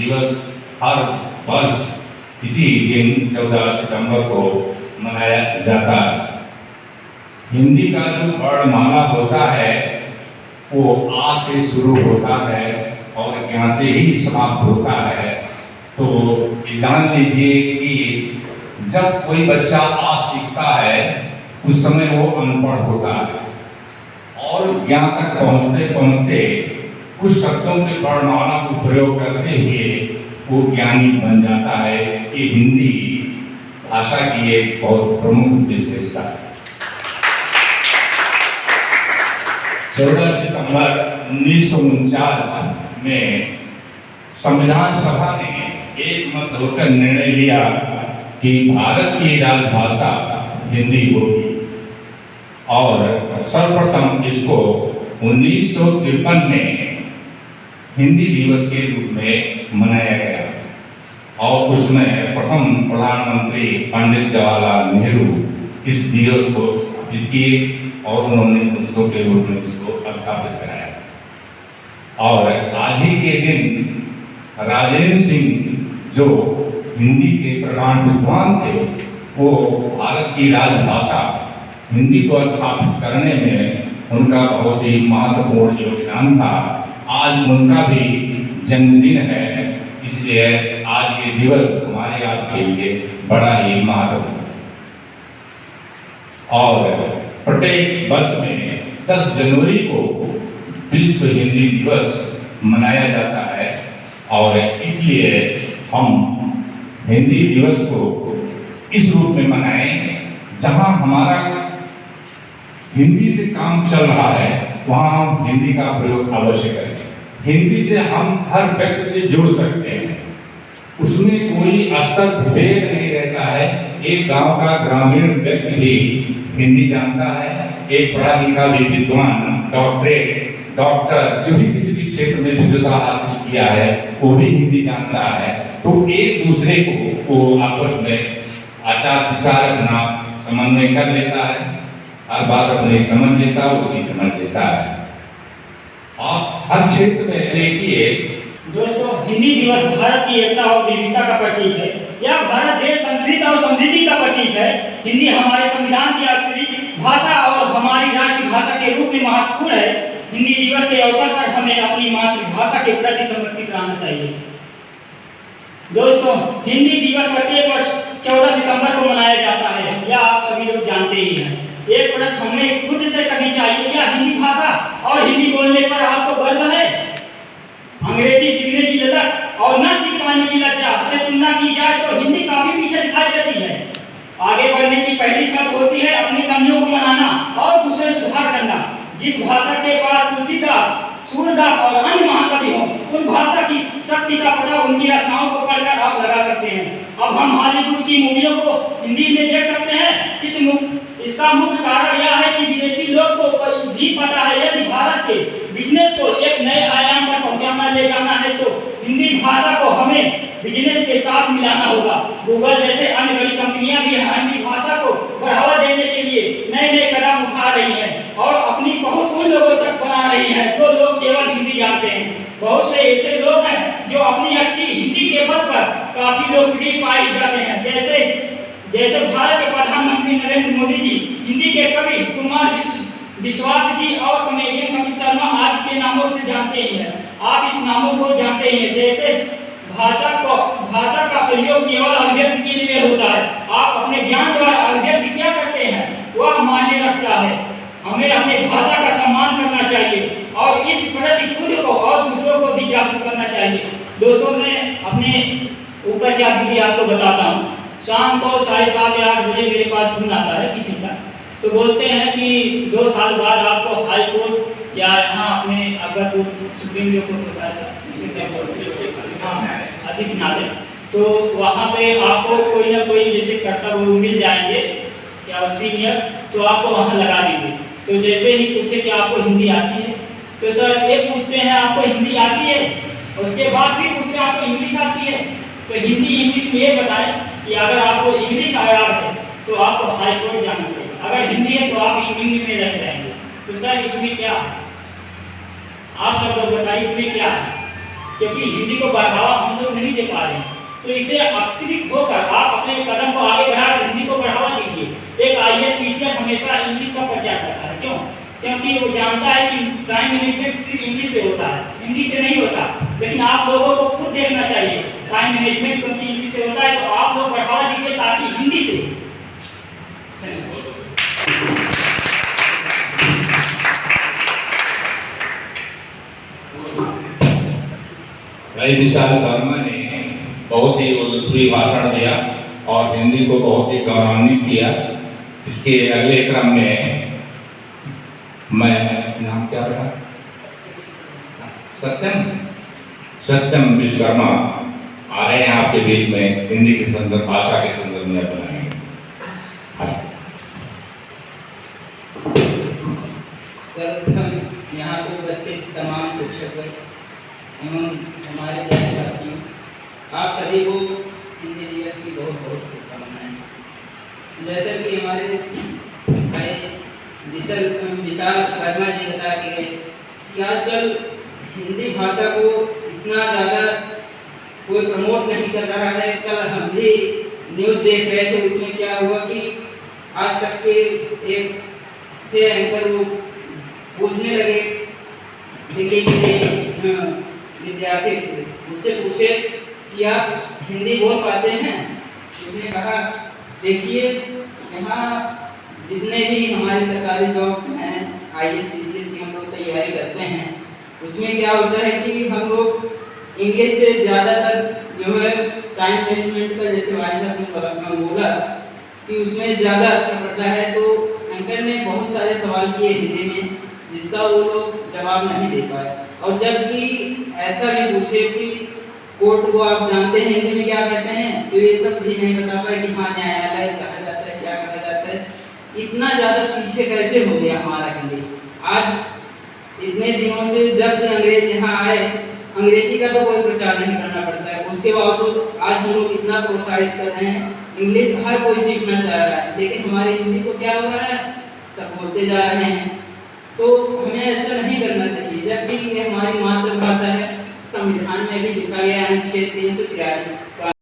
दिवस हर वर्ष इसी दिन 14 सितंबर को मनाया जाता है। हिंदी का जो वर्णमाला होता है वो आ से शुरू होता है और यहाँ से ही समाप्त होता है। तो जान लीजिए कि जब कोई बच्चा आ सीखता है उस समय वो अनपढ़ होता है और यहाँ तक पहुँचते पहुँचते कुछ शब्दों के वर्णमाला को प्रयोग करते हुए वो ज्ञानी बन जाता है। ये हिंदी भाषा की एक बहुत प्रमुख विशेषता है। 14 सितंबर 1949 में संविधान सभा ने एक मत होकर निर्णय लिया कि भारत की राजभाषा हिंदी होगी और सर्वप्रथम इसको 1953 में हिंदी दिवस के रूप में मनाया गया और उसमें प्रथम प्रधानमंत्री पंडित जवाहरलाल नेहरू इस दिवस को स्थापित किए और उन्होंने उत्सव के रूप में इसको स्थापित कराया। और आज ही के दिन राजेंद्र सिंह जो हिंदी के प्रधान विद्वान थे वो भारत की राजभाषा हिंदी को स्थापित करने में उनका बहुत ही महत्वपूर्ण योगदान था। आज उनका भी जन्मदिन है, इसलिए आज ये दिवस हमारे आपके लिए बड़ा ही महत्वपूर्ण। और प्रत्येक वर्ष में 10 जनवरी को विश्व हिंदी दिवस मनाया जाता है और इसलिए हम हिंदी दिवस को इस रूप में मनाएं जहां हमारा हिंदी से काम चल रहा है वहां हम हिंदी का प्रयोग अवश्य करें। हिंदी से हम हर व्यक्ति से जुड़ सकते हैं, उसमें कोई स्तर भेद नहीं रहता है। एक गांव का ग्रामीण व्यक्ति भी हिंदी जानता है, एक पढ़ा लिखा भी विद्वान डॉक्टरेट डॉक्टर जो भी किसी भी क्षेत्र में विद्वता हासिल किया है वो भी हिंदी जानता है। तो एक दूसरे को आपस में आचार विचार अपना समन्वय कर लेता है, हर बात अपने समझ लेता है, उसकी समझ लेता है। आप हर क्षेत्र में देखिए दोस्तों, हिंदी दिवस भारत की एकता और विविधता का प्रतीक है। यह भारत देश संस्कृति और समृद्धि का प्रतीक है। हिंदी हमारे संविधान की अतिरिक्त भाषा और हमारी राष्ट्रीय भाषा के रूप में महत्वपूर्ण है। हिंदी दिवस के अवसर पर हमें अपनी मातृभाषा के प्रति समर्पित रहना चाहिए। दोस्तों, हिंदी दिवस प्रत्येक वर्ष 14 सितंबर को मनाया जाता है, यह आप सभी लोग जानते ही हैं। एक प्रश्न हमें खुद से करनी चाहिए, क्या हिंदी भाषा और हिंदी बोलने पर आपको गर्व है? अंग्रेजी सीखने की ललक और न सीख पाने की लज्जा से तुलना की जाए तो हिंदी काफी पीछे दिखाई देती है। आगे बढ़ने की पहली शर्त होती है अपनी कमियों को मनाना और दूसरे सुधार करना। जिस भाषा के पास तुलसीदास, सूरदास और अन्य महाकवि हों, उन भाषा की शक्ति का पता उनकी रचनाओं को पढ़कर आप लगा सकते हैं। अब हम हॉलीवुड की मूवियों को हिंदी में देख सकते हैं। इसका मुख्य कारण यह है कि विदेशी लोग को भी पता है यदि भारत के बिजनेस को एक नए आयाम पर पहुंचाना ले जाना है तो हिंदी भाषा को हमें बिजनेस के साथ मिलाना होगा। गूगल जैसे अन्य बड़ी कंपनियां भी हिंदी भाषा को बढ़ावा देने के लिए नए नए कदम उठा रही हैं और अपनी पहुंच उन लोगों तक बना रही हैं जो लोग केवल हिंदी जानते हैं। बहुत से ऐसे लोग हैं जो अपनी अच्छी हिंदी के बल पर काफी लोकप्रिय पाए जाते हैं, जैसे भारत के प्रधानमंत्री नरेंद्र मोदी जी, हिंदी के कवि कुमार विश्वास जी और कॉमेडियन कपिल शर्मा आदि के नामों से जानते ही हैं। आप इस नामों को जानते ही हैं। जैसे भाषा का प्रयोग केवल अभिव्यक्ति के लिए होता है। आप अपने ज्ञान द्वारा अभिव्यक्ति क्या करते हैं वह मायने रखता है। हमें अपनी भाषा का सम्मान करना चाहिए और इस प्रति खुद को और दूसरों को भी जागरूक करना चाहिए। दोस्तों, मैं अपने ऊपर क्या विधि आपको बताता हूँ। शाम को 7:30 या 8 बजे मेरे पास फोन आता है किसी का, तो बोलते हैं कि 2 साल बाद आपको हाई कोर्ट या यहाँ अपने अगर सुप्रीम कोर्ट होता है अधिक नाले, तो वहाँ पे आपको कोई ना कोई जैसे कर्तव्य मिल जाएंगे या सीनियर, तो आपको वहाँ लगा देंगे। तो जैसे ही पूछे कि आपको हिंदी आती है तो सर एक पूछते हैं आपको हिंदी आती है, उसके बाद फिर पूछते हैं आपको इंग्लिश आती है। तो हिंदी इंग्लिश में ये बताएं कि अगर आपको इंग्लिश आया है तो आपको हाई कोर्ट जाना पड़ेगा, अगर हिंदी है तो आप इंग्लिश में रह जाएंगे। तो सर इसमें क्या है, आप सब लोग बताइए इसमें क्या है? क्योंकि हिंदी को बढ़ावा हम लोग तो इसे अतिरिक्त होकर आप अपने कदम को आगे बढ़ाकर हिंदी को बढ़ावा दीजिए। एक IAS PCS हमेशा इंग्लिश का प्रचार करता है, क्यों? क्योंकि वो जानता है कि टाइम मैनेजमेंट सिर्फ इंग्लिश से होता है, हिंदी से नहीं होता। लेकिन आप लोगों को खुद देखना चाहिए टाइम मैनेजमेंट क्योंकि इंग्लिश से होता है, तो आप लोग बढ़ावा दीजिए ताकि हिंदी से। भाई विशाल वर्मा ने बहुत ही ओजस्वी भाषण दिया और हिंदी को बहुत ही गौरवान्वित किया। इसके अगले क्रम में मैं, नाम क्या रहा? सत्यम विश्वकर्मा आ रहे हैं आपके बीच में हिंदी के संदर्भ, भाषा के संदर्भ में बनाएंगे। सर्वप्रथम यहाँ पर उपस्थित तमाम शिक्षक एवं हमारे प्यारे साथियों, आप सभी को हिंदी दिवस की बहुत बहुत शुभकामनाएं। जैसा कि हमारे भाई विशाल वर्मा जी बता के गए कि आजकल हिंदी भाषा को इतना ज़्यादा कोई प्रमोट नहीं कर रहा है। कल हम भी न्यूज़ देख रहे थे, उसमें क्या हुआ कि आज तक के एक थे एंकर, वो पूछने लगे दिल्ली के विद्यार्थी थे, उससे पूछे कि आप हिंदी बोल पाते हैं? उसने कहा देखिए, यहाँ जितने भी हमारे सरकारी जॉब्स हैं, IAS PCS की हम लोग तैयारी करते हैं, उसमें क्या होता है कि हम लोग इंग्लिश से ज़्यादातर जो है टाइम मैनेजमेंट का, जैसे भाई साहब ने बोला कि उसमें ज़्यादा अच्छा पड़ता है। तो एंकर ने बहुत सारे सवाल किए हिंदी में जिसका वो लोग जवाब नहीं दे पाए। और जबकि ऐसा भी पूछे कि कोर्ट को आप जानते हैं हिंदी में क्या कहते हैं, तो ये सब भी नहीं बता पाए कि हाँ न्यायालय कहा जाता है, क्या कहा जाता है। इतना ज़्यादा पीछे कैसे हो गया हमारा हिंदी? आज इतने दिनों से, जब से अंग्रेज यहाँ आए, अंग्रेजी का तो कोई प्रचार नहीं करना पड़ता है, उसके बावजूद आज हम लोग इतना प्रोत्साहित कर रहे हैं, इंग्लिश हर कोई सीखना चाह रहा है, लेकिन हमारी हिंदी को क्या हो रहा है, सब बोलते जा रहे हैं। तो हमें ऐसा नहीं करना चाहिए, जबकि ये हमारी मातृभाषा है। संविधान में भी लिखा गया है अनुच्छेद 343